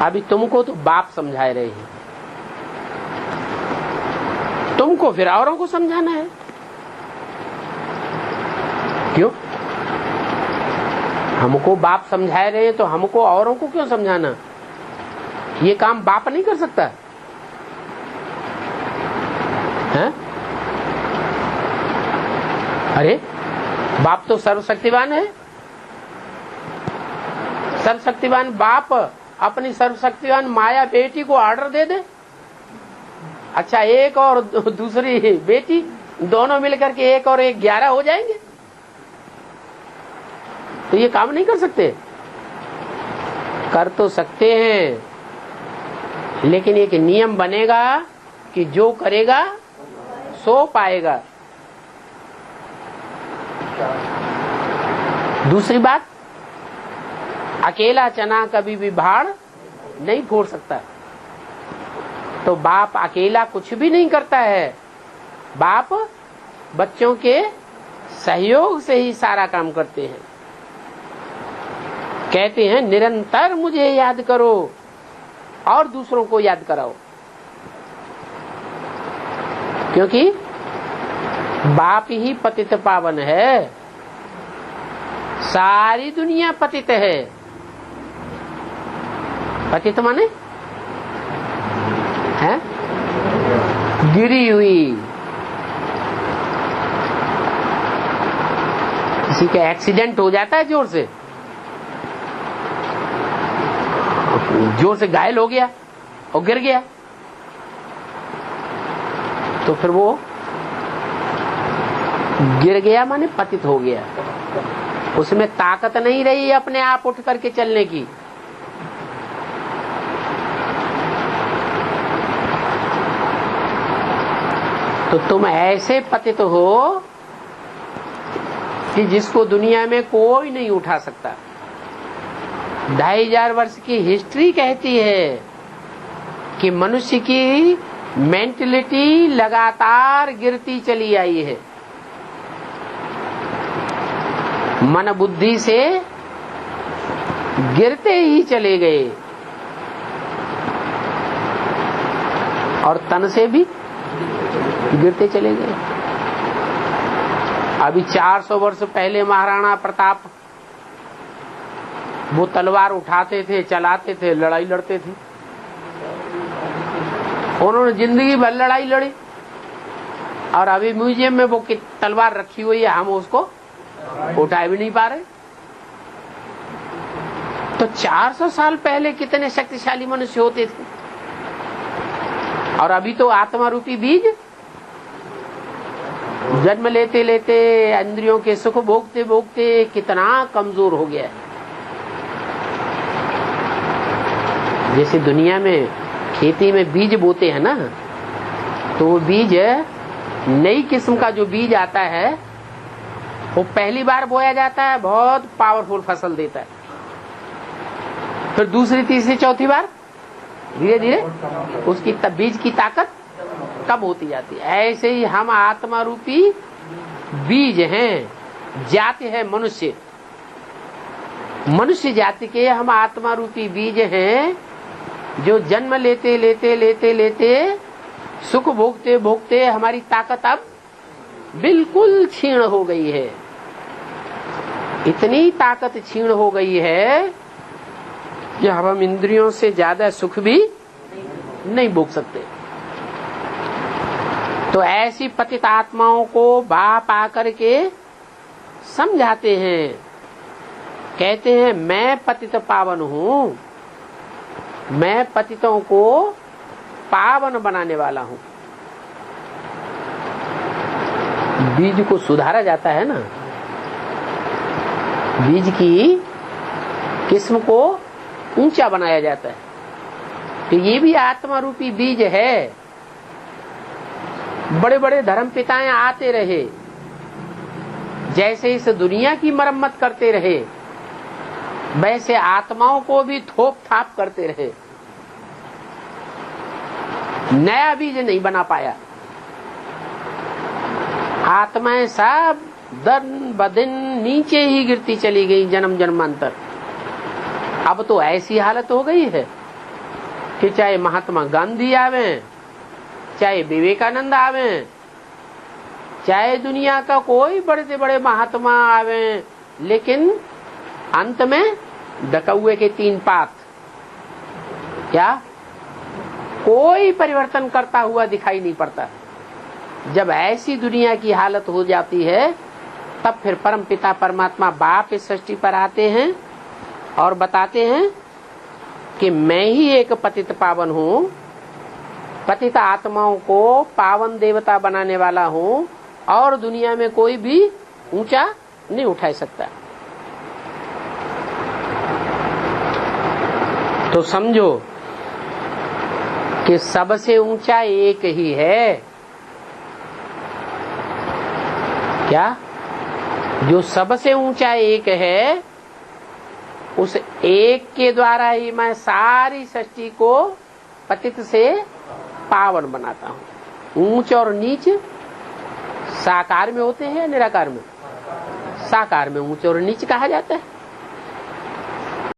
अभी तुमको तो बाप समझा रहे हैं, तुमको फिर औरों को समझाना है। क्यों? हमको बाप समझा रहे हैं तो हमको औरों को क्यों समझाना? ये काम बाप नहीं कर सकता है? अरे बाप तो सर्वशक्तिवान है। सर्वशक्तिवान बाप अपनी सर्वशक्तिवान माया बेटी को ऑर्डर दे दे, अच्छा एक और दूसरी बेटी, दोनों मिलकर के 1 और 1 11 हो जाएंगे, तो ये काम नहीं कर सकते? कर तो सकते हैं, लेकिन एक नियम बनेगा कि जो करेगा सो पाएगा। दूसरी बात, अकेला चना कभी भी भाड़ नहीं फोड़ सकता। तो बाप अकेला कुछ भी नहीं करता है, बाप बच्चों के सहयोग से ही सारा काम करते हैं। कहते हैं निरंतर मुझे याद करो और दूसरों को याद कराओ, क्योंकि बाप ही पतित पावन है, सारी दुनिया पतित है। पतित माने है गिरी हुई। किसी का एक्सीडेंट हो जाता है, जोर से घायल हो गया और गिर गया, तो फिर वो गिर गया माने पतित हो गया, उसमें ताकत नहीं रही अपने आप उठ करके चलने की। तो तुम ऐसे पतित हो कि जिसको दुनिया में कोई नहीं उठा सकता। 2500 वर्ष की हिस्ट्री कहती है कि मनुष्य की मेंटलिटी लगातार गिरती चली आई है, मन बुद्धि से गिरते ही चले गए और तन से भी गिरते चले गए। अभी 400 वर्ष पहले महाराणा प्रताप वो तलवार उठाते थे, चलाते थे, लड़ाई लड़ते थे। उन्होंने जिंदगी भर लड़ाई लड़ी और अभी म्यूजियम में वो तलवार रखी हुई है, हम उसको उठा भी नहीं पा रहे। तो 400 साल पहले कितने शक्तिशाली मनुष्य होते थे, और अभी तो आत्मा रूपी बीज जन्म लेते लेते इंद्रियों के सुख भोगते भोगते कितना कमजोर हो गया है। जैसे दुनिया में खेती में बीज बोते हैं ना, तो वो बीज नई किस्म का जो बीज आता है वो पहली बार बोया जाता है, बहुत पावरफुल फसल देता है, फिर दूसरी तीसरी चौथी बार धीरे धीरे उसकी बीज की ताकत कम होती जाती है। ऐसे ही हम आत्मा रूपी बीज हैं, जाति है मनुष्य, मनुष्य जाति के हम आत्मा रूपी बीज हैं, जो जन्म लेते लेते लेते लेते सुख भोगते भोगते हमारी ताकत अब बिल्कुल क्षीण हो गई है। इतनी ताकत क्षीण हो गई है कि हम इंद्रियों से ज्यादा सुख भी नहीं भोग सकते। तो ऐसी पतित आत्माओं को बाप आकर के समझाते हैं, कहते हैं मैं पतित पावन हूँ, मैं पतितों को पावन बनाने वाला हूँ। बीज को सुधारा जाता है ना, बीज की किस्म को ऊंचा बनाया जाता है। तो ये भी आत्मा रूपी बीज है। बड़े बड़े धर्म पिताएं आते रहे, जैसे इस दुनिया की मरम्मत करते रहे, वैसे आत्माओं को भी थोप थाप करते रहे, नया बीज नहीं बना पाया। आत्माएं सब दिन ब दिन नीचे ही गिरती चली गई, जन्म जन्मांतर। अब तो ऐसी हालत हो गई है कि चाहे महात्मा गांधी आवे, चाहे विवेकानंद आवे, चाहे दुनिया का कोई बड़े से बड़े महात्मा आवे, लेकिन अंत में डकौए के 3 पात, क्या कोई परिवर्तन करता हुआ दिखाई नहीं पड़ता। जब ऐसी दुनिया की हालत हो जाती है, तब फिर परम पिता परमात्मा बाप इस सृष्टि पर आते हैं और बताते हैं कि मैं ही एक पतित पावन हूँ, पतित आत्माओं को पावन देवता बनाने वाला हूँ, और दुनिया में कोई भी ऊंचा नहीं उठा सकता। तो समझो कि सबसे ऊंचा एक ही है। क्या? जो सबसे ऊंचा एक है, उस एक के द्वारा ही मैं सारी सृष्टि को पतित से पावन बनाता हूँ। ऊंच और नीच साकार में होते हैं, निराकार में? साकार में ऊंच और नीच कहा जाता है।